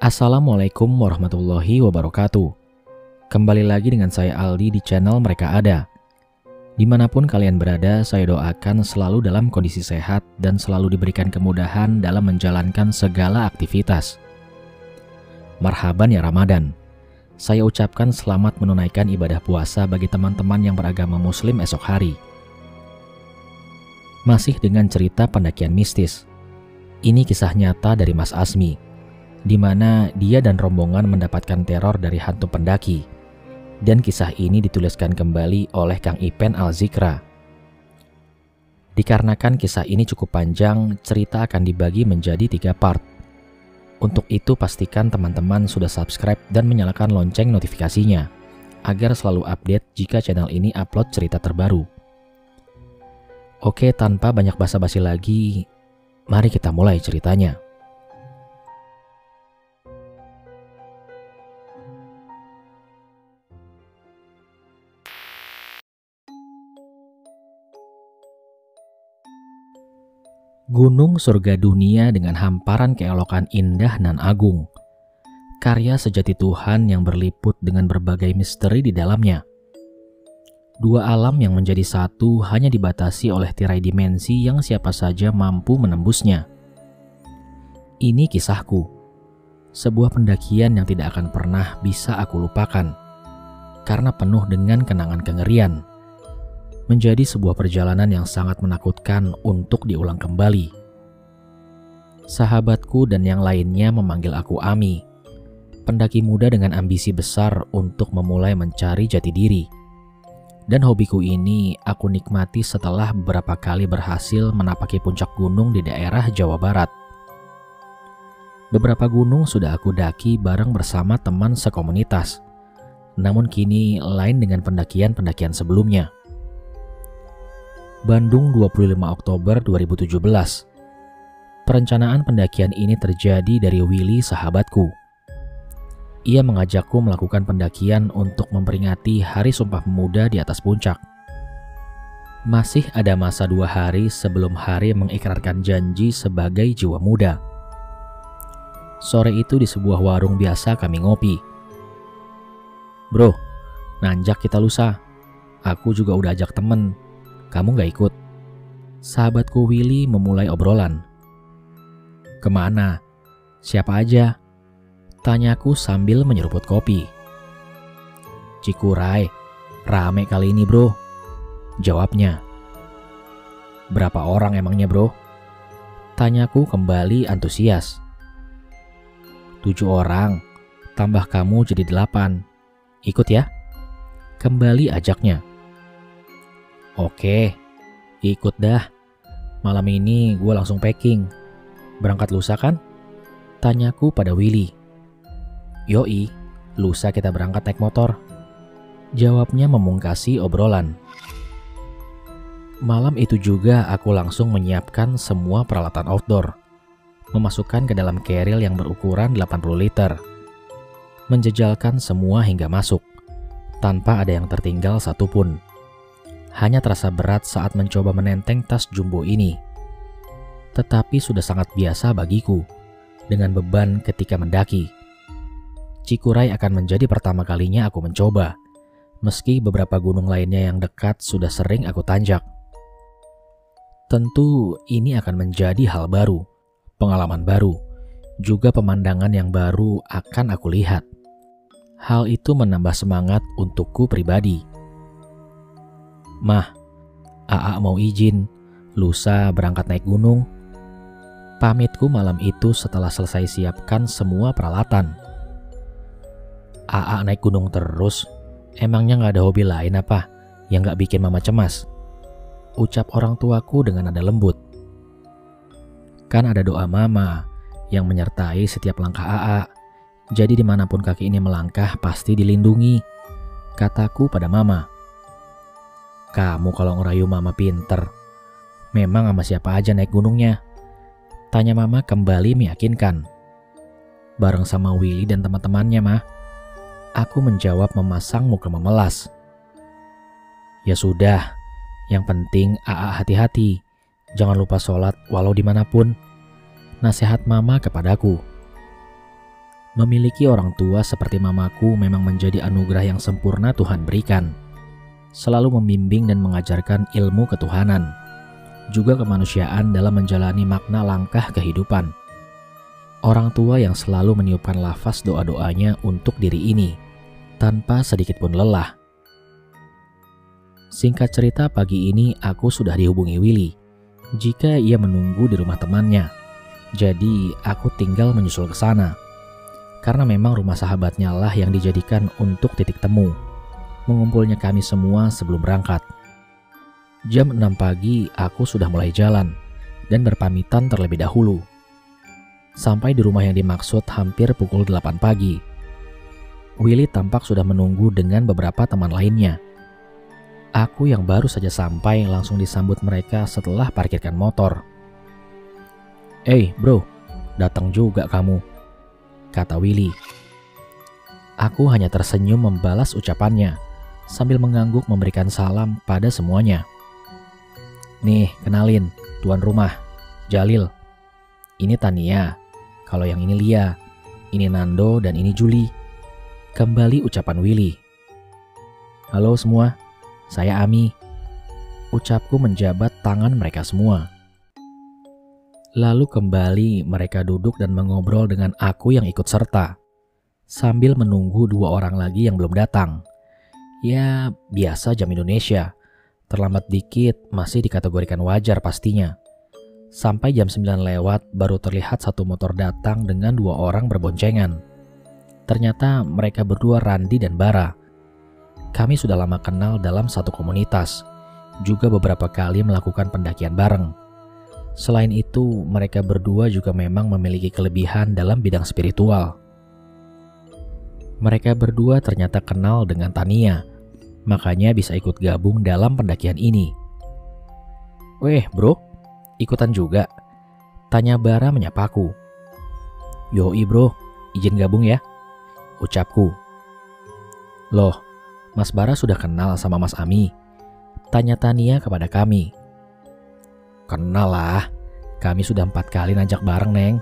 Assalamualaikum warahmatullahi wabarakatuh. Kembali lagi dengan saya Aldi di channel Mereka Ada. Dimanapun kalian berada, saya doakan selalu dalam kondisi sehat dan selalu diberikan kemudahan dalam menjalankan segala aktivitas. Marhaban ya Ramadan. Saya ucapkan selamat menunaikan ibadah puasa bagi teman-teman yang beragama Muslim esok hari. Masih dengan cerita pendakian mistis. Ini kisah nyata dari Mas Asmi, di mana dia dan rombongan mendapatkan teror dari hantu pendaki. Dan kisah ini dituliskan kembali oleh Kang Ipen Al-Zikra. Dikarenakan kisah ini cukup panjang, cerita akan dibagi menjadi 3 part. Untuk itu pastikan teman-teman sudah subscribe dan menyalakan lonceng notifikasinya, agar selalu update jika channel ini upload cerita terbaru. Oke, tanpa banyak basa-basi lagi, mari kita mulai ceritanya. Gunung Surga Dunia dengan hamparan keelokan indah nan agung. Karya sejati Tuhan yang berliput dengan berbagai misteri di dalamnya. Dua alam yang menjadi satu hanya dibatasi oleh tirai dimensi yang siapa saja mampu menembusnya. Ini kisahku. Sebuah pendakian yang tidak akan pernah bisa aku lupakan. Karena penuh dengan kenangan kengerian. Menjadi sebuah perjalanan yang sangat menakutkan untuk diulang kembali. Sahabatku dan yang lainnya memanggil aku Ami, pendaki muda dengan ambisi besar untuk memulai mencari jati diri. Dan hobiku ini aku nikmati setelah beberapa kali berhasil menapaki puncak gunung di daerah Jawa Barat. Beberapa gunung sudah aku daki bareng bersama teman sekomunitas, namun kini lain dengan pendakian-pendakian sebelumnya. Bandung 25 Oktober 2017. Perencanaan pendakian ini terjadi dari Willy sahabatku. Ia mengajakku melakukan pendakian untuk memperingati Hari Sumpah Pemuda di atas puncak. Masih ada masa 2 hari sebelum hari mengikrarkan janji sebagai jiwa muda. Sore itu di sebuah warung biasa kami ngopi. Bro, nanjak kita lusa. Aku juga udah ajak temen. Kamu gak ikut? Sahabatku Willy memulai obrolan. Kemana? Siapa aja? Tanyaku sambil menyeruput kopi. Cikuray, rame kali ini bro. Jawabnya. Berapa orang emangnya bro? Tanyaku kembali antusias. 7 orang, tambah kamu jadi 8. Ikut ya? Kembali ajaknya. Oke, ikut dah. Malam ini gue langsung packing. Berangkat lusa kan? Tanyaku pada Willy. Yoi, lusa kita berangkat naik motor. Jawabnya memungkasi obrolan. Malam itu juga aku langsung menyiapkan semua peralatan outdoor. Memasukkan ke dalam keril yang berukuran 80 liter. Menjejalkan semua hingga masuk. Tanpa ada yang tertinggal satupun. Hanya terasa berat saat mencoba menenteng tas jumbo ini. Tetapi sudah sangat biasa bagiku dengan beban ketika mendaki. Cikuray akan menjadi pertama kalinya aku mencoba, meski beberapa gunung lainnya yang dekat sudah sering aku tanjak. Tentu ini akan menjadi hal baru, pengalaman baru, juga pemandangan yang baru akan aku lihat. Hal itu menambah semangat untukku pribadi. Mah, Aa mau izin, lusa berangkat naik gunung. Pamitku malam itu setelah selesai siapkan semua peralatan. Aa naik gunung terus, emangnya gak ada hobi lain apa yang gak bikin mama cemas? Ucap orang tuaku dengan nada lembut. Kan ada doa mama yang menyertai setiap langkah Aa, jadi dimanapun kaki ini melangkah pasti dilindungi, kataku pada mama. Kamu kalau ngerayu mama pinter. Memang sama siapa aja naik gunungnya? Tanya mama kembali meyakinkan. Bareng sama Willy dan teman-temannya mah. Aku menjawab memasang muka memelas. Ya sudah, yang penting Aa hati-hati. Jangan lupa sholat walau dimanapun. Nasihat mama kepadaku. Memiliki orang tua seperti mamaku memang menjadi anugerah yang sempurna Tuhan berikan. Selalu membimbing dan mengajarkan ilmu ketuhanan, juga kemanusiaan dalam menjalani makna langkah kehidupan. Orang tua yang selalu meniupkan lafaz doa-doanya untuk diri ini, tanpa sedikit pun lelah. Singkat cerita, pagi ini aku sudah dihubungi Willy jika ia menunggu di rumah temannya. Jadi aku tinggal menyusul ke sana. Karena memang rumah sahabatnya lah yang dijadikan untuk titik temu mengumpulnya kami semua sebelum berangkat. Jam 6 pagi aku sudah mulai jalan dan berpamitan terlebih dahulu. Sampai di rumah yang dimaksud hampir pukul 8 pagi. Willy tampak sudah menunggu dengan beberapa teman lainnya. Aku yang baru saja sampai langsung disambut mereka setelah parkirkan motor. Bro, datang juga kamu," kata Willy. Aku hanya tersenyum membalas ucapannya sambil mengangguk memberikan salam pada semuanya. "Nih, kenalin, tuan rumah, Jalil. Ini Tania, kalau yang ini Lia, ini Nando dan ini Juli," kembali ucapan Willy. "Halo semua, saya Ami," ucapku menjabat tangan mereka semua. Lalu kembali mereka duduk dan mengobrol dengan aku yang ikut serta, sambil menunggu 2 orang lagi yang belum datang. Ya, biasa jam Indonesia. Terlambat dikit masih dikategorikan wajar pastinya. Sampai jam 9 lewat baru terlihat satu motor datang dengan 2 orang berboncengan. Ternyata mereka berdua Randi dan Bara. Kami sudah lama kenal dalam satu komunitas, juga beberapa kali melakukan pendakian bareng. Selain itu, mereka berdua juga memang memiliki kelebihan dalam bidang spiritual. Mereka berdua ternyata kenal dengan Tania, makanya bisa ikut gabung dalam pendakian ini. "Weh bro, ikutan juga?" tanya Bara menyapaku. "Yoi bro, izin gabung ya," ucapku. "Loh, Mas Bara sudah kenal sama Mas Ami?" tanya Tania kepada kami. "Kenal lah, kami sudah 4 kali najak bareng Neng,"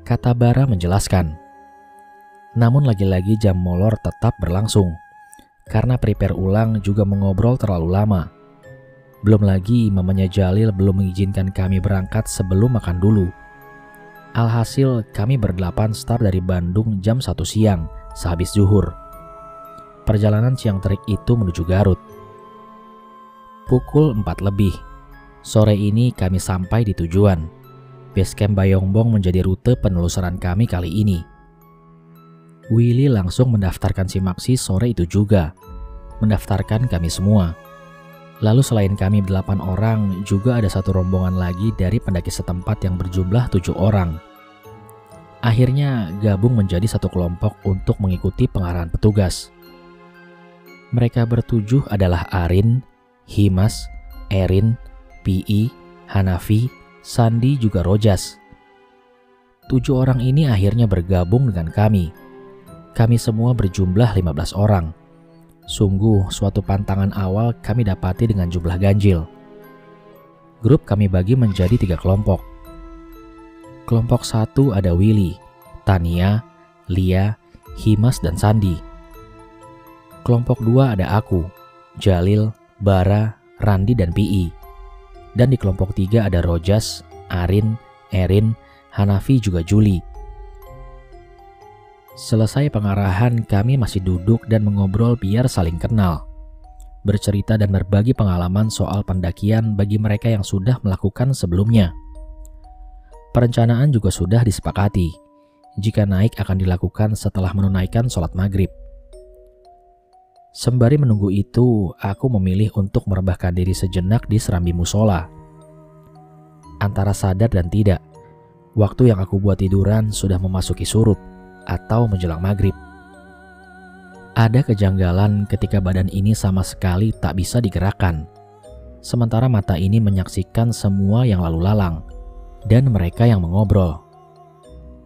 kata Bara menjelaskan. Namun lagi-lagi jam molor tetap berlangsung, karena prepare ulang juga mengobrol terlalu lama. Belum lagi mamanya Jalil belum mengizinkan kami berangkat sebelum makan dulu. Alhasil kami berdelapan start dari Bandung jam 1 siang sehabis zuhur. Perjalanan siang terik itu menuju Garut. Pukul 4 lebih. Sore ini kami sampai di tujuan. Basecamp Bayongbong menjadi rute penelusuran kami kali ini. Willy langsung mendaftarkan Simaksi sore itu juga. Mendaftarkan kami semua. Lalu selain kami 8 orang, juga ada satu rombongan lagi dari pendaki setempat yang berjumlah 7 orang. Akhirnya gabung menjadi satu kelompok untuk mengikuti pengarahan petugas. Mereka bertujuh adalah Arin, Himas, Erin, Pi, Hanafi, Sandi juga Rojas. 7 orang ini akhirnya bergabung dengan kami. Kami semua berjumlah 15 orang. Sungguh suatu pantangan awal kami dapati dengan jumlah ganjil. Grup kami bagi menjadi 3 kelompok. Kelompok 1 ada Willy, Tania, Lia, Himas dan Sandi. Kelompok 2 ada aku, Jalil, Bara, Randi dan Pi. Dan di kelompok 3 ada Rojas, Arin, Erin, Hanafi juga Juli. Selesai pengarahan, kami masih duduk dan mengobrol biar saling kenal. Bercerita dan berbagi pengalaman soal pendakian bagi mereka yang sudah melakukan sebelumnya. Perencanaan juga sudah disepakati. Jika naik akan dilakukan setelah menunaikan sholat maghrib. Sembari menunggu itu, aku memilih untuk merebahkan diri sejenak di serambi musola. Antara sadar dan tidak, waktu yang aku buat tiduran sudah memasuki surut atau menjelang maghrib. Ada kejanggalan ketika badan ini sama sekali tak bisa digerakkan, sementara mata ini menyaksikan semua yang lalu lalang dan mereka yang mengobrol.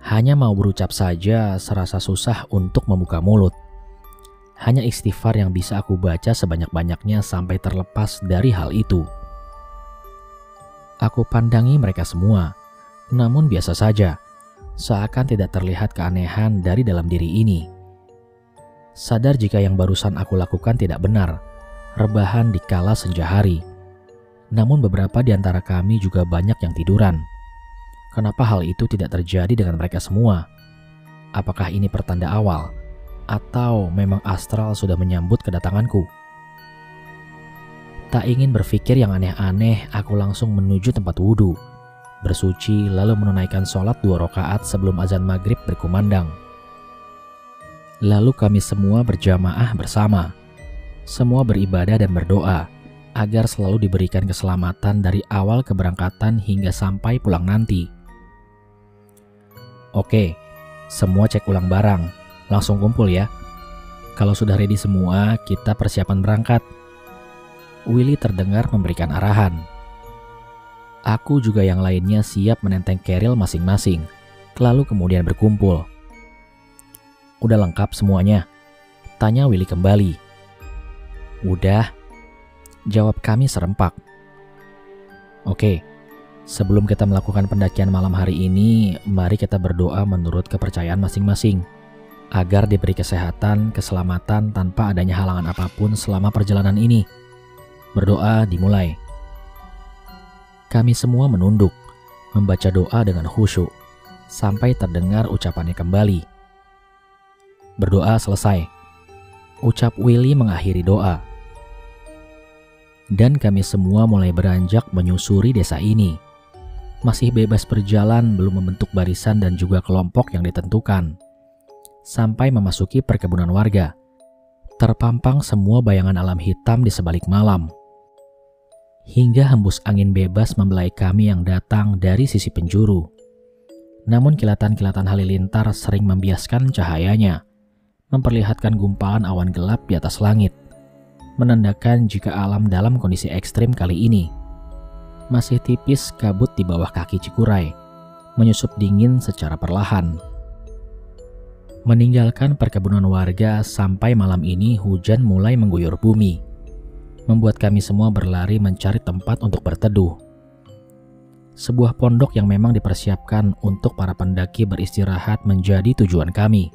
Hanya mau berucap saja serasa susah untuk membuka mulut. Hanya istighfar yang bisa aku baca sebanyak-banyaknya sampai terlepas dari hal itu. Aku pandangi mereka semua, namun biasa saja, seakan tidak terlihat keanehan dari dalam diri ini. Sadar jika yang barusan aku lakukan tidak benar, rebahan di kala senja hari. Namun beberapa di antara kami juga banyak yang tiduran. Kenapa hal itu tidak terjadi dengan mereka semua? Apakah ini pertanda awal? Atau memang astral sudah menyambut kedatanganku? Tak ingin berpikir yang aneh-aneh, aku langsung menuju tempat wudhu, bersuci lalu menunaikan sholat 2 rakaat sebelum azan maghrib berkumandang. Lalu kami semua berjamaah bersama. Semua beribadah dan berdoa agar selalu diberikan keselamatan dari awal keberangkatan hingga sampai pulang nanti. Oke, semua cek ulang barang, langsung kumpul ya. Kalau sudah ready semua, kita persiapan berangkat. Willy terdengar memberikan arahan. Aku juga yang lainnya siap menenteng keril masing-masing, lalu kemudian berkumpul. Udah lengkap semuanya? Tanya Willy kembali. Udah, jawab kami serempak. Oke, sebelum kita melakukan pendakian malam hari ini, mari kita berdoa menurut kepercayaan masing-masing, agar diberi kesehatan, keselamatan tanpa adanya halangan apapun selama perjalanan ini. Berdoa dimulai. Kami semua menunduk, membaca doa dengan khusyuk, sampai terdengar ucapannya kembali. Berdoa selesai. Ucap Willy mengakhiri doa. Dan kami semua mulai beranjak menyusuri desa ini. Masih bebas berjalan, belum membentuk barisan dan juga kelompok yang ditentukan. Sampai memasuki perkebunan warga. Terpampang semua bayangan alam hitam di sebalik malam. Hingga hembus angin bebas membelai kami yang datang dari sisi penjuru. Namun kilatan-kilatan halilintar sering membiaskan cahayanya, memperlihatkan gumpalan awan gelap di atas langit, menandakan jika alam dalam kondisi ekstrim kali ini. Masih tipis kabut di bawah kaki Cikuray, menyusup dingin secara perlahan. Meninggalkan perkebunan warga sampai malam ini hujan mulai mengguyur bumi, membuat kami semua berlari mencari tempat untuk berteduh. Sebuah pondok yang memang dipersiapkan untuk para pendaki beristirahat menjadi tujuan kami.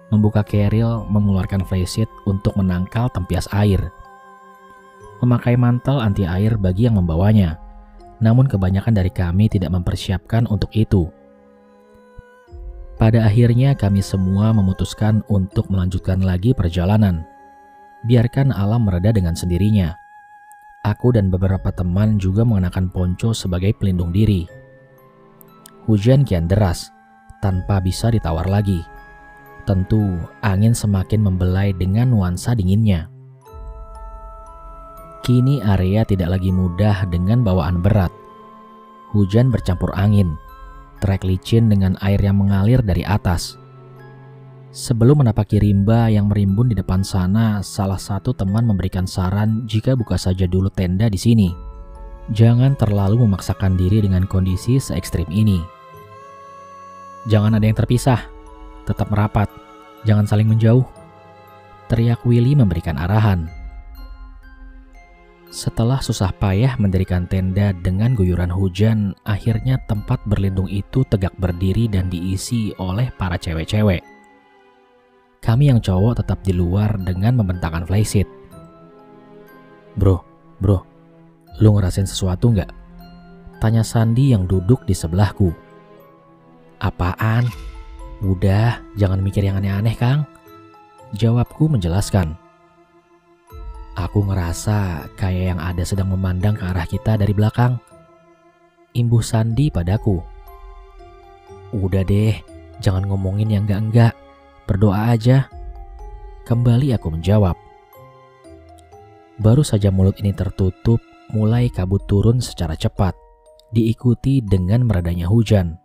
Membuka keril, mengeluarkan flysheet untuk menangkal tempias air. Memakai mantel anti air bagi yang membawanya, namun kebanyakan dari kami tidak mempersiapkan untuk itu. Pada akhirnya kami semua memutuskan untuk melanjutkan lagi perjalanan. Biarkan alam mereda dengan sendirinya. Aku dan beberapa teman juga mengenakan ponco sebagai pelindung diri. Hujan kian deras, tanpa bisa ditawar lagi. Tentu angin semakin membelai dengan nuansa dinginnya. Kini area tidak lagi mudah dengan bawaan berat. Hujan bercampur angin, trek licin dengan air yang mengalir dari atas. Sebelum menapaki rimba yang merimbun di depan sana, salah satu teman memberikan saran jika buka saja dulu tenda di sini. Jangan terlalu memaksakan diri dengan kondisi se-ekstrim ini. Jangan ada yang terpisah, tetap merapat, jangan saling menjauh. Teriak Willy memberikan arahan. Setelah susah payah mendirikan tenda dengan guyuran hujan, akhirnya tempat berlindung itu tegak berdiri dan diisi oleh para cewek-cewek. Kami yang cowok tetap di luar dengan membentangkan flysheet. Bro, lu ngerasain sesuatu nggak? Tanya Sandi yang duduk di sebelahku. Apaan? Udah, jangan mikir yang aneh-aneh, Kang. Jawabku menjelaskan. Aku ngerasa kayak yang ada sedang memandang ke arah kita dari belakang. Imbuh Sandi padaku. Udah deh, jangan ngomongin yang enggak-enggak. Berdoa aja. Kembali aku menjawab. Baru saja mulut ini tertutup, mulai kabut turun secara cepat, diikuti dengan meredanya hujan.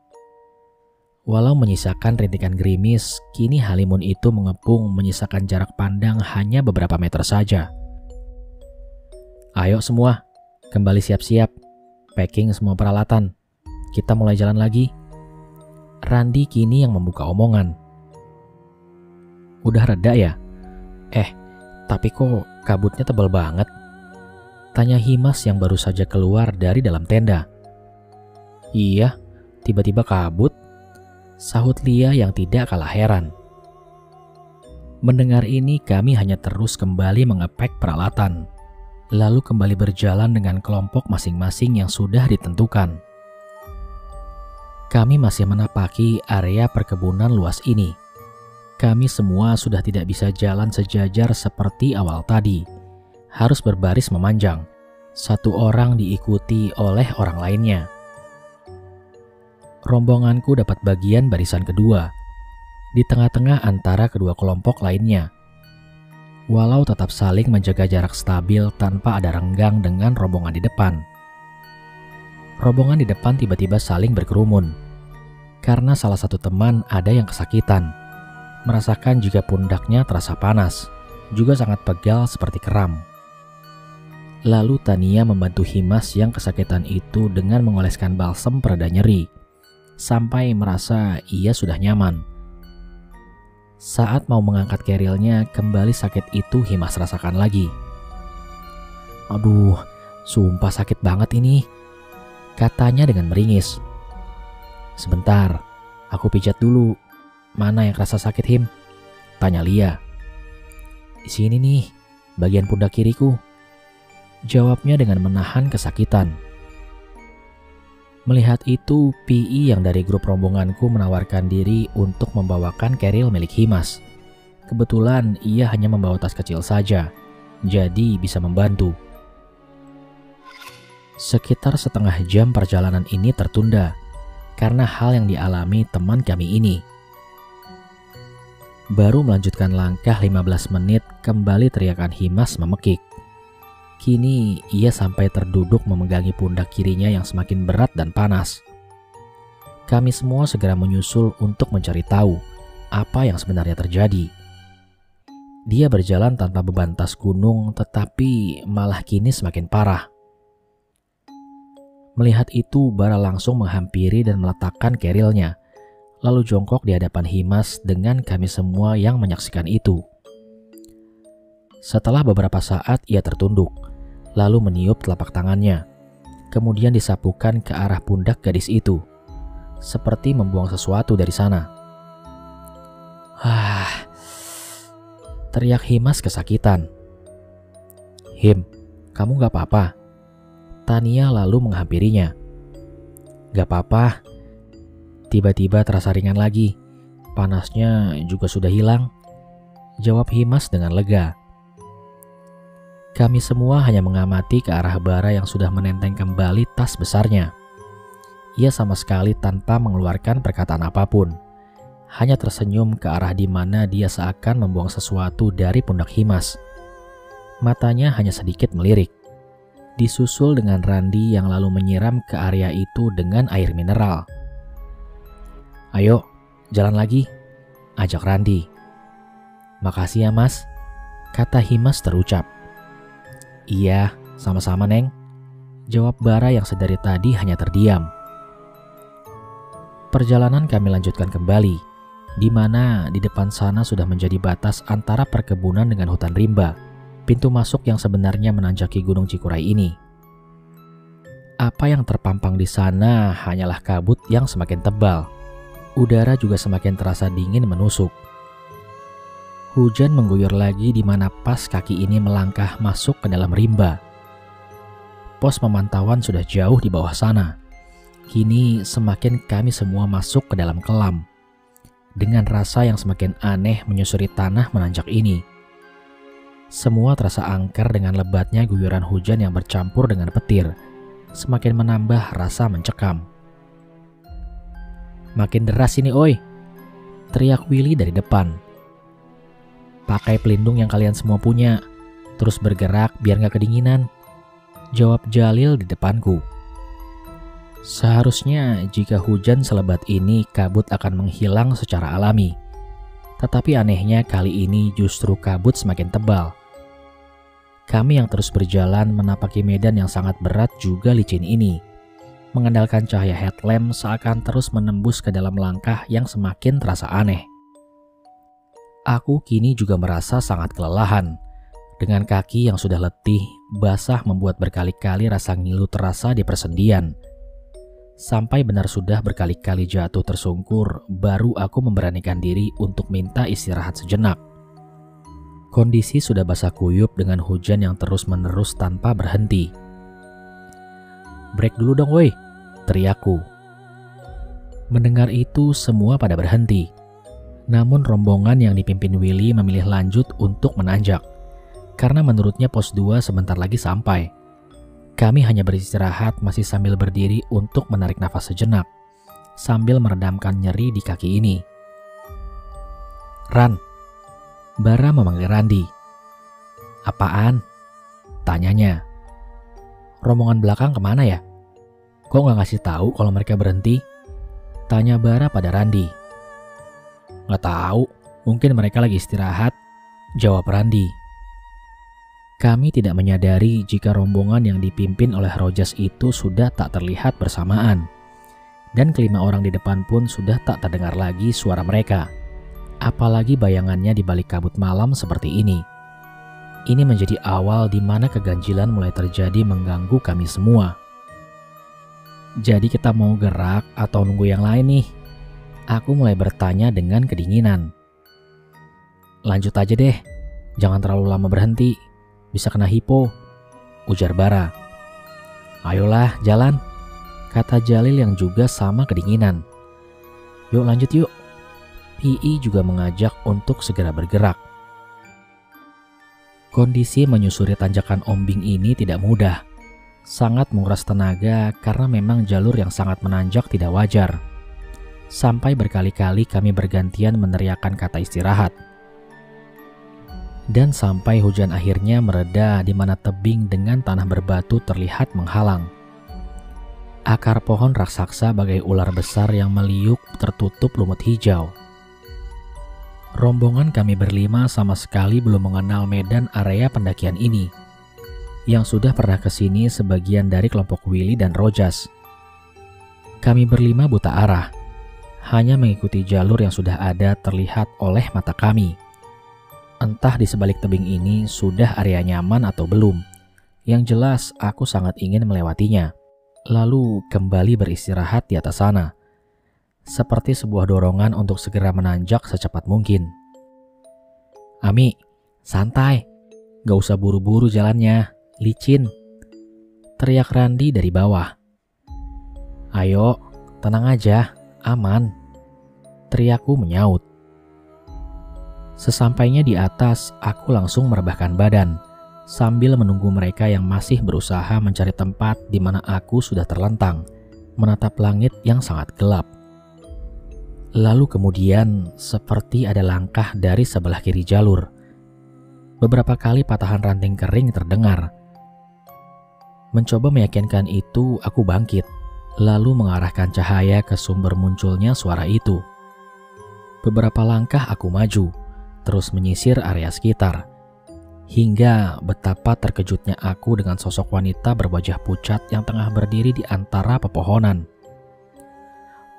Walau menyisakan rintikan gerimis, kini halimun itu mengepung menyisakan jarak pandang hanya beberapa meter saja. Ayo semua, kembali siap-siap. Packing semua peralatan. Kita mulai jalan lagi. Randi kini yang membuka omongan. Udah reda ya? Tapi kok kabutnya tebal banget? Tanya Himas yang baru saja keluar dari dalam tenda. Iya, tiba-tiba kabut. sahut Lia yang tidak kalah heran. Mendengar ini kami hanya terus kembali mengepek peralatan, lalu kembali berjalan dengan kelompok masing-masing yang sudah ditentukan. Kami masih menapaki area perkebunan luas ini. Kami semua sudah tidak bisa jalan sejajar seperti awal tadi. Harus berbaris memanjang. Satu orang diikuti oleh orang lainnya. Rombonganku dapat bagian barisan kedua, di tengah-tengah antara kedua kelompok lainnya. Walau tetap saling menjaga jarak stabil tanpa ada renggang dengan rombongan di depan. Rombongan di depan tiba-tiba saling berkerumun, karena salah satu teman ada yang kesakitan. Merasakan jika pundaknya terasa panas, juga sangat pegal seperti keram. Lalu Tania membantu Himas yang kesakitan itu dengan mengoleskan balsem pereda nyeri, sampai merasa ia sudah nyaman. Saat mau mengangkat kerilnya, kembali sakit itu Himas rasakan lagi. "Aduh, sumpah sakit banget ini," katanya dengan meringis. "Sebentar, aku pijat dulu. Mana yang kerasa sakit, Him?" tanya Lia. "Di sini nih, bagian pundak kiriku," jawabnya dengan menahan kesakitan. Melihat itu, PI yang dari grup rombonganku menawarkan diri untuk membawakan keril milik Himas. Kebetulan ia hanya membawa tas kecil saja, jadi bisa membantu. Sekitar setengah jam perjalanan ini tertunda karena hal yang dialami teman kami ini. Baru melanjutkan langkah 15 menit, kembali teriakan Himas memekik. Kini ia sampai terduduk memegangi pundak kirinya yang semakin berat dan panas. Kami semua segera menyusul untuk mencari tahu apa yang sebenarnya terjadi. Dia berjalan tanpa beban tas gunung, tetapi malah kini semakin parah. Melihat itu, Bara langsung menghampiri dan meletakkan kerilnya, lalu jongkok di hadapan Himas dengan kami semua yang menyaksikan itu. Setelah beberapa saat ia tertunduk, lalu meniup telapak tangannya, kemudian disapukan ke arah pundak gadis itu, seperti membuang sesuatu dari sana. Teriak Himas kesakitan. "Him, kamu gak apa-apa?" Tania lalu menghampirinya. "Gak apa-apa. Tiba-tiba terasa ringan lagi. Panasnya juga sudah hilang," jawab Himas dengan lega. Kami semua hanya mengamati ke arah Bara yang sudah menenteng kembali tas besarnya. Ia sama sekali tanpa mengeluarkan perkataan apapun, hanya tersenyum ke arah di mana dia seakan membuang sesuatu dari pundak Himas. Matanya hanya sedikit melirik, disusul dengan Randi yang lalu menyiram ke area itu dengan air mineral. "Ayo, jalan lagi," ajak Randi. "Makasih ya, Mas," kata Himas terucap. "Iya, sama-sama, Neng," jawab Bara yang sedari tadi hanya terdiam. Perjalanan kami lanjutkan kembali, di mana di depan sana sudah menjadi batas antara perkebunan dengan hutan rimba, pintu masuk yang sebenarnya menanjaki Gunung Cikuray ini. Apa yang terpampang di sana hanyalah kabut yang semakin tebal. Udara juga semakin terasa dingin menusuk. Hujan mengguyur lagi di mana pas kaki ini melangkah masuk ke dalam rimba. Pos pemantauan sudah jauh di bawah sana. Kini semakin kami semua masuk ke dalam kelam. Dengan rasa yang semakin aneh menyusuri tanah menanjak ini. Semua terasa angker dengan lebatnya guyuran hujan yang bercampur dengan petir. Semakin menambah rasa mencekam. "Makin deras ini, oi!" teriak Willy dari depan. "Pakai pelindung yang kalian semua punya, terus bergerak biar gak kedinginan," jawab Jalil di depanku. Seharusnya jika hujan selebat ini kabut akan menghilang secara alami. Tetapi anehnya kali ini justru kabut semakin tebal. Kami yang terus berjalan menapaki medan yang sangat berat juga licin ini. Mengandalkan cahaya headlamp seakan terus menembus ke dalam langkah yang semakin terasa aneh. Aku kini juga merasa sangat kelelahan. Dengan kaki yang sudah letih, basah membuat berkali-kali rasa ngilu terasa di persendian. Sampai benar sudah berkali-kali jatuh tersungkur, baru aku memberanikan diri untuk minta istirahat sejenak. Kondisi sudah basah kuyup dengan hujan yang terus-menerus tanpa berhenti. "Break dulu dong woi," teriakku. Mendengar itu semua pada berhenti. Namun rombongan yang dipimpin Willy memilih lanjut untuk menanjak. Karena menurutnya pos 2 sebentar lagi sampai. Kami hanya beristirahat masih sambil berdiri untuk menarik nafas sejenak, sambil meredamkan nyeri di kaki ini. "Ran," Bara memanggil Randi. "Apaan?" tanyanya. "Rombongan belakang kemana ya? Kok nggak ngasih tahu kalau mereka berhenti?" tanya Bara pada Randi. "Nggak tahu, mungkin mereka lagi istirahat," jawab Randi. Kami tidak menyadari jika rombongan yang dipimpin oleh Rojas itu sudah tak terlihat bersamaan. Dan kelima orang di depan pun sudah tak terdengar lagi suara mereka. Apalagi bayangannya di balik kabut malam seperti ini. Ini menjadi awal di mana keganjilan mulai terjadi mengganggu kami semua. "Jadi kita mau gerak atau nunggu yang lain nih?" Aku mulai bertanya dengan kedinginan. "Lanjut aja deh, jangan terlalu lama berhenti. Bisa kena hipo," ujar Bara. "Ayolah, jalan," kata Jalil yang juga sama kedinginan. "Yuk lanjut yuk." PI juga mengajak untuk segera bergerak. Kondisi menyusuri tanjakan ombing ini tidak mudah. Sangat menguras tenaga karena memang jalur yang sangat menanjak tidak wajar. Sampai berkali-kali kami bergantian meneriakkan kata istirahat. Dan sampai hujan akhirnya mereda di mana tebing dengan tanah berbatu terlihat menghalang. Akar pohon raksasa bagai ular besar yang meliuk tertutup lumut hijau. Rombongan kami berlima sama sekali belum mengenal medan area pendakian ini. Yang sudah pernah kesini sebagian dari kelompok Willy dan Rojas. Kami berlima buta arah. Hanya mengikuti jalur yang sudah ada terlihat oleh mata kami. Entah di sebalik tebing ini sudah area nyaman atau belum. Yang jelas aku sangat ingin melewatinya. Lalu kembali beristirahat di atas sana. Seperti sebuah dorongan untuk segera menanjak secepat mungkin. "Ami, santai. Gak usah buru-buru jalannya. Licin," teriak Randi dari bawah. "Ayo, tenang aja. Aman," teriakku menyaut. Sesampainya di atas, aku langsung merebahkan badan, sambil menunggu mereka yang masih berusaha mencari tempat di mana aku sudah terlentang, menatap langit yang sangat gelap. Lalu kemudian, seperti ada langkah dari sebelah kiri jalur. Beberapa kali patahan ranting kering terdengar. Mencoba meyakinkan itu, aku bangkit, lalu mengarahkan cahaya ke sumber munculnya suara itu. Beberapa langkah aku maju, terus menyisir area sekitar. Hingga betapa terkejutnya aku dengan sosok wanita berwajah pucat yang tengah berdiri di antara pepohonan.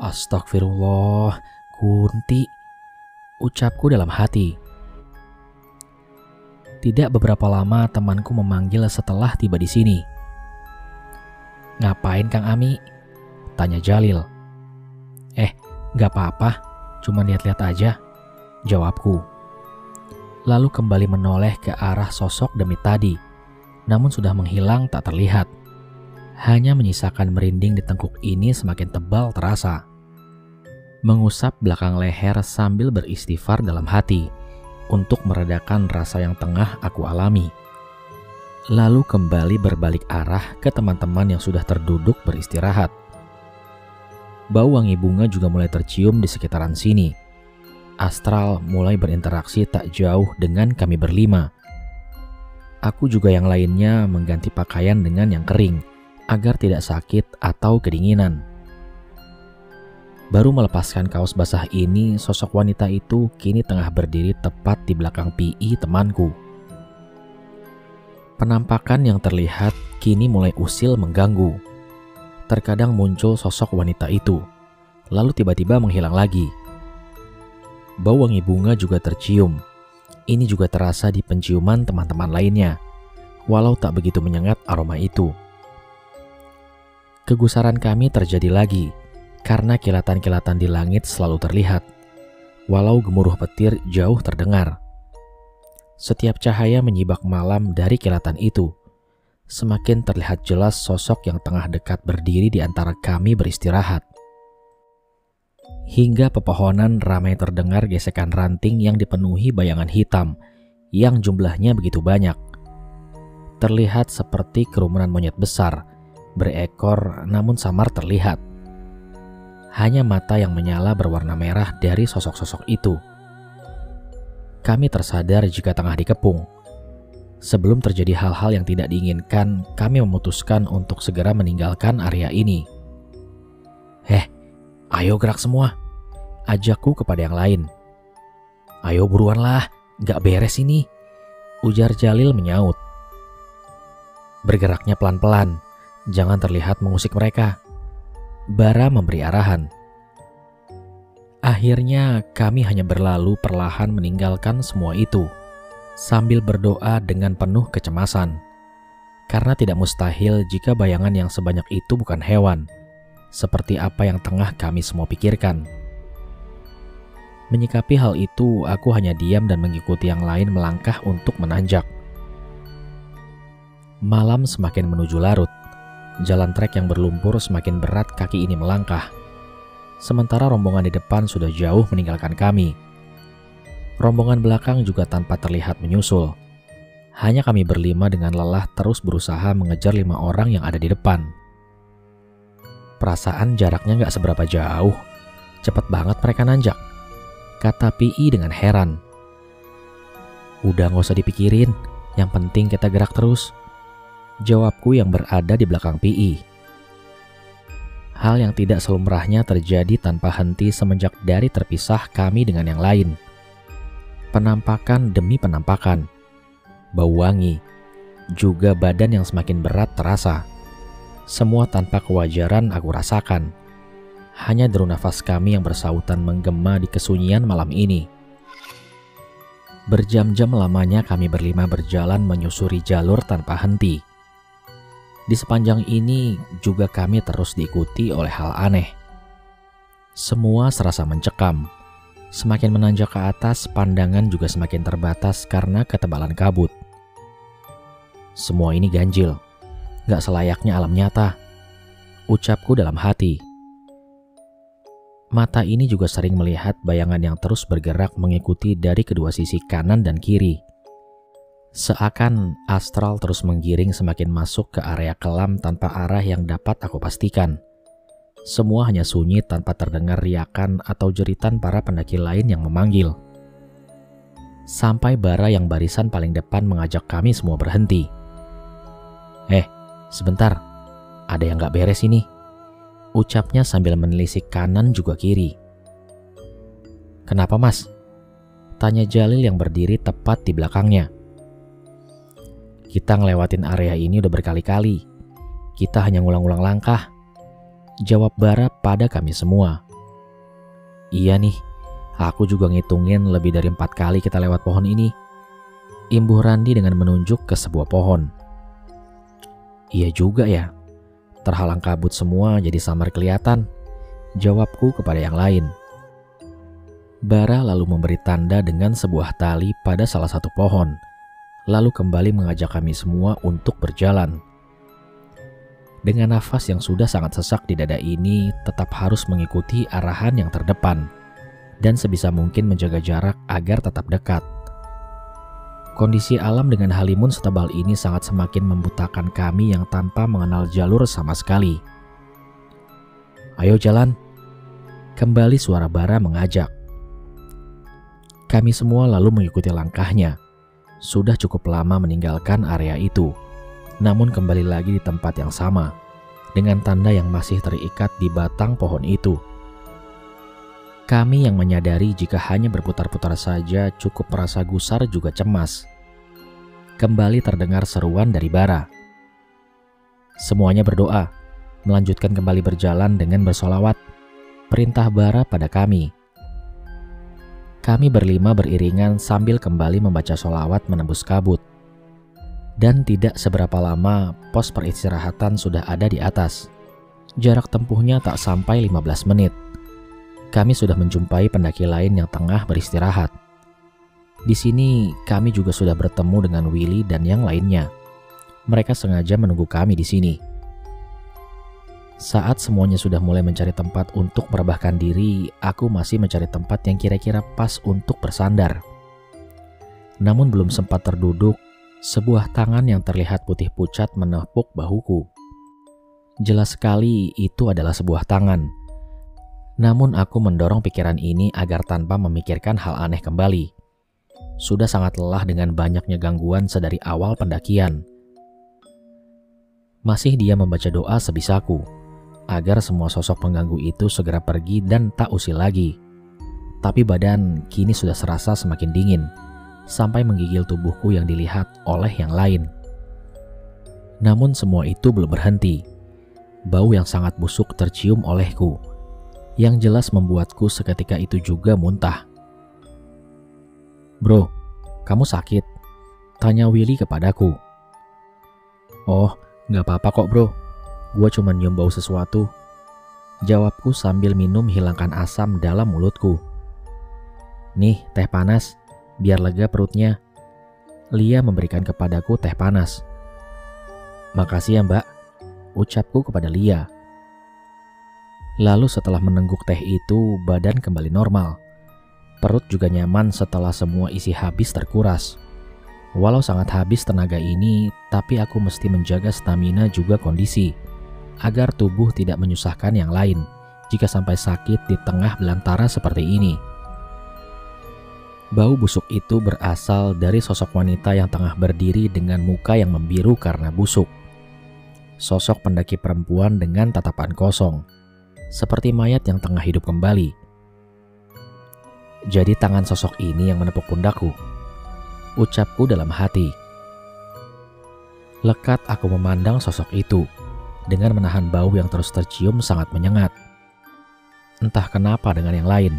"Astagfirullah, Kunti," ucapku dalam hati. Tidak beberapa lama temanku memanggil setelah tiba di sini. "Ngapain Kang Ami?" tanya Jalil. Gak apa-apa, cuma lihat-lihat aja," jawabku. Lalu kembali menoleh ke arah sosok demi tadi, namun sudah menghilang tak terlihat. Hanya menyisakan merinding di tengkuk ini semakin tebal terasa. Mengusap belakang leher sambil beristighfar dalam hati, untuk meredakan rasa yang tengah aku alami. Lalu kembali berbalik arah ke teman-teman yang sudah terduduk beristirahat. Bau wangi bunga juga mulai tercium di sekitaran sini. Astral mulai berinteraksi tak jauh dengan kami berlima. Aku juga yang lainnya mengganti pakaian dengan yang kering, agar tidak sakit atau kedinginan. Baru melepaskan kaos basah ini, sosok wanita itu kini tengah berdiri tepat di belakang PI temanku. Penampakan yang terlihat kini mulai usil mengganggu. Terkadang muncul sosok wanita itu, lalu tiba-tiba menghilang lagi. Bau wangi bunga juga tercium. Ini juga terasa di penciuman teman-teman lainnya, walau tak begitu menyengat aroma itu. Kegusaran kami terjadi lagi karena kilatan-kilatan di langit selalu terlihat, walau gemuruh petir jauh terdengar. Setiap cahaya menyibak malam dari kilatan itu, semakin terlihat jelas sosok yang tengah dekat berdiri di antara kami beristirahat. Hingga pepohonan ramai terdengar gesekan ranting yang dipenuhi bayangan hitam yang jumlahnya begitu banyak. Terlihat seperti kerumunan monyet besar, berekor namun samar terlihat. Hanya mata yang menyala berwarna merah dari sosok-sosok itu. Kami tersadar jika tengah dikepung. Sebelum terjadi hal-hal yang tidak diinginkan, kami memutuskan untuk segera meninggalkan area ini. Ayo gerak semua, ajakku kepada yang lain. Ayo buruanlah, gak beres ini, ujar Jalil menyaut. Bergeraknya pelan-pelan, jangan terlihat mengusik mereka. Bara memberi arahan. Akhirnya kami hanya berlalu perlahan meninggalkan semua itu, sambil berdoa dengan penuh kecemasan. Karena tidak mustahil jika bayangan yang sebanyak itu bukan hewan, seperti apa yang tengah kami semua pikirkan. Menyikapi hal itu, aku hanya diam dan mengikuti yang lain melangkah untuk menanjak. Malam semakin menuju larut. Jalan trek yang berlumpur semakin berat kaki ini melangkah. Sementara rombongan di depan sudah jauh meninggalkan kami. Rombongan belakang juga tanpa terlihat menyusul. Hanya kami berlima dengan lelah terus berusaha mengejar 5 orang yang ada di depan. Perasaan jaraknya gak seberapa jauh. Cepet banget mereka nanjak, kata Pi dengan heran. Udah gak usah dipikirin, yang penting kita gerak terus, jawabku yang berada di belakang Pi. Hal yang tidak selumrahnya terjadi tanpa henti semenjak dari terpisah kami dengan yang lain. Penampakan demi penampakan, bau wangi, juga badan yang semakin berat terasa. Semua tanpa kewajaran aku rasakan. Hanya deru nafas kami yang bersautan menggema di kesunyian malam ini. Berjam-jam lamanya kami berlima berjalan menyusuri jalur tanpa henti. Di sepanjang ini juga kami terus diikuti oleh hal aneh. Semua serasa mencekam. Semakin menanjak ke atas, pandangan juga semakin terbatas karena ketebalan kabut. Semua ini ganjil, gak selayaknya alam nyata, ucapku dalam hati. Mata ini juga sering melihat bayangan yang terus bergerak mengikuti dari kedua sisi kanan dan kiri. Seakan astral terus menggiring semakin masuk ke area kelam tanpa arah yang dapat aku pastikan. Semua hanya sunyi tanpa terdengar riakan atau jeritan para pendaki lain yang memanggil. Sampai Bara yang barisan paling depan mengajak kami semua berhenti. Sebentar, ada yang gak beres ini, ucapnya sambil menelisik kanan juga kiri. Kenapa mas? Tanya Jalil yang berdiri tepat di belakangnya. Kita ngelewatin area ini udah berkali-kali. Kita hanya ngulang-ulang langkah, jawab Bara pada kami semua. Iya nih, aku juga ngitungin lebih dari 4 kali kita lewat pohon ini, imbuh Randi dengan menunjuk ke sebuah pohon. Iya juga ya, terhalang kabut semua jadi samar kelihatan, jawabku kepada yang lain. Bara lalu memberi tanda dengan sebuah tali pada salah satu pohon, lalu kembali mengajak kami semua untuk berjalan. Dengan nafas yang sudah sangat sesak di dada ini, tetap harus mengikuti arahan yang terdepan, dan sebisa mungkin menjaga jarak agar tetap dekat. Kondisi alam dengan halimun setebal ini sangat semakin membutakan kami yang tanpa mengenal jalur sama sekali. Ayo jalan, kembali suara Bara mengajak. Kami semua lalu mengikuti langkahnya. Sudah cukup lama meninggalkan area itu, namun kembali lagi di tempat yang sama, dengan tanda yang masih terikat di batang pohon itu. Kami yang menyadari jika hanya berputar-putar saja cukup merasa gusar juga cemas. Kembali terdengar seruan dari Bara. Semuanya berdoa, melanjutkan kembali berjalan dengan bersolawat, perintah Bara pada kami. Kami berlima beriringan sambil kembali membaca solawat menembus kabut. Dan tidak seberapa lama pos peristirahatan sudah ada di atas. Jarak tempuhnya tak sampai 15 menit. Kami sudah menjumpai pendaki lain yang tengah beristirahat. Di sini kami juga sudah bertemu dengan Willy dan yang lainnya. Mereka sengaja menunggu kami di sini. Saat semuanya sudah mulai mencari tempat untuk merebahkan diri, aku masih mencari tempat yang kira-kira pas untuk bersandar. Namun belum sempat terduduk, sebuah tangan yang terlihat putih pucat menepuk bahuku. Jelas sekali itu adalah sebuah tangan. Namun aku mendorong pikiran ini agar tanpa memikirkan hal aneh kembali. Sudah sangat lelah dengan banyaknya gangguan sedari awal pendakian. Masih dia membaca doa sebisaku, agar semua sosok pengganggu itu segera pergi dan tak usil lagi. Tapi badan kini sudah serasa semakin dingin, sampai menggigil tubuhku yang dilihat oleh yang lain. Namun semua itu belum berhenti. Bau yang sangat busuk tercium olehku, yang jelas membuatku seketika itu juga muntah. "Bro, kamu sakit?" tanya Willy kepadaku. "Oh, gak apa-apa kok bro, gua cuma nyium bau sesuatu," jawabku sambil minum hilangkan asam dalam mulutku. "Nih teh panas, biar lega perutnya." Lia memberikan kepadaku teh panas. "Makasih ya mbak," ucapku kepada Lia. Lalu setelah menengguk teh itu, badan kembali normal. Perut juga nyaman setelah semua isi habis terkuras. Walau sangat habis tenaga ini, tapi aku mesti menjaga stamina juga kondisi, agar tubuh tidak menyusahkan yang lain jika sampai sakit di tengah belantara seperti ini. Bau busuk itu berasal dari sosok wanita yang tengah berdiri dengan muka yang membiru karena busuk. Sosok pendaki perempuan dengan tatapan kosong, seperti mayat yang tengah hidup kembali. Jadi tangan sosok ini yang menepuk pundakku, ucapku dalam hati. Lekat aku memandang sosok itu, dengan menahan bau yang terus tercium sangat menyengat. Entah kenapa dengan yang lain,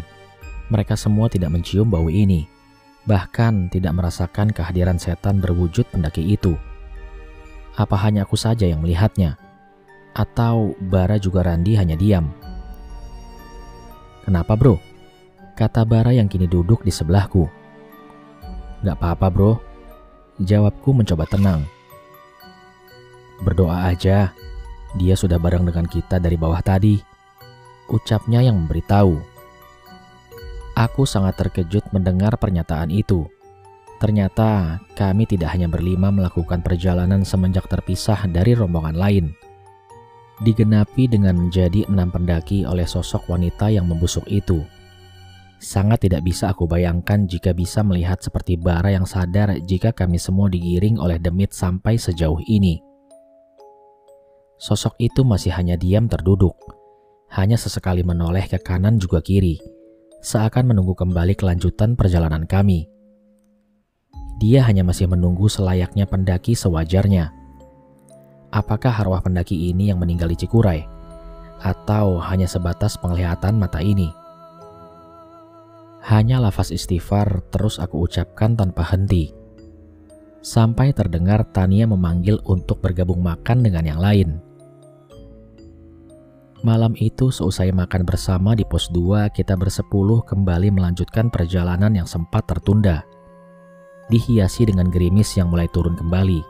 mereka semua tidak mencium bau ini, bahkan tidak merasakan kehadiran setan berwujud pendaki itu. Apa hanya aku saja yang melihatnya? Atau Bara juga Randi hanya diam? "Kenapa bro?" kata Bara yang kini duduk di sebelahku. "Gak apa-apa bro," jawabku mencoba tenang. "Berdoa aja, dia sudah bareng dengan kita dari bawah tadi," ucapnya yang memberitahu. Aku sangat terkejut mendengar pernyataan itu. Ternyata kami tidak hanya berlima melakukan perjalanan semenjak terpisah dari rombongan lain. Digenapi dengan menjadi 6 pendaki oleh sosok wanita yang membusuk itu. Sangat tidak bisa aku bayangkan jika bisa melihat seperti Bara yang sadar jika kami semua digiring oleh demit sampai sejauh ini. Sosok itu masih hanya diam terduduk, hanya sesekali menoleh ke kanan juga kiri, seakan menunggu kembali kelanjutan perjalanan kami. Dia hanya masih menunggu selayaknya pendaki sewajarnya. Apakah arwah pendaki ini yang meninggal di Cikuray? Atau hanya sebatas penglihatan mata ini? Hanya lafaz istighfar terus aku ucapkan tanpa henti. Sampai terdengar Tania memanggil untuk bergabung makan dengan yang lain. Malam itu seusai makan bersama di pos 2, kita bersepuluh kembali melanjutkan perjalanan yang sempat tertunda, dihiasi dengan gerimis yang mulai turun kembali.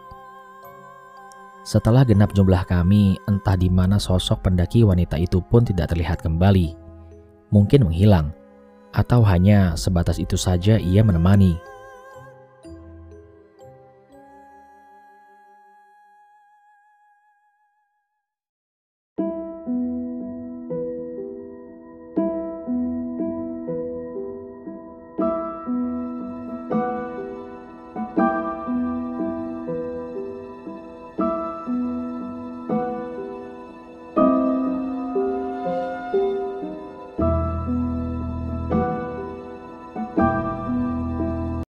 Setelah genap jumlah kami, entah di mana sosok pendaki wanita itu pun tidak terlihat kembali. Mungkin menghilang, atau hanya sebatas itu saja ia menemani.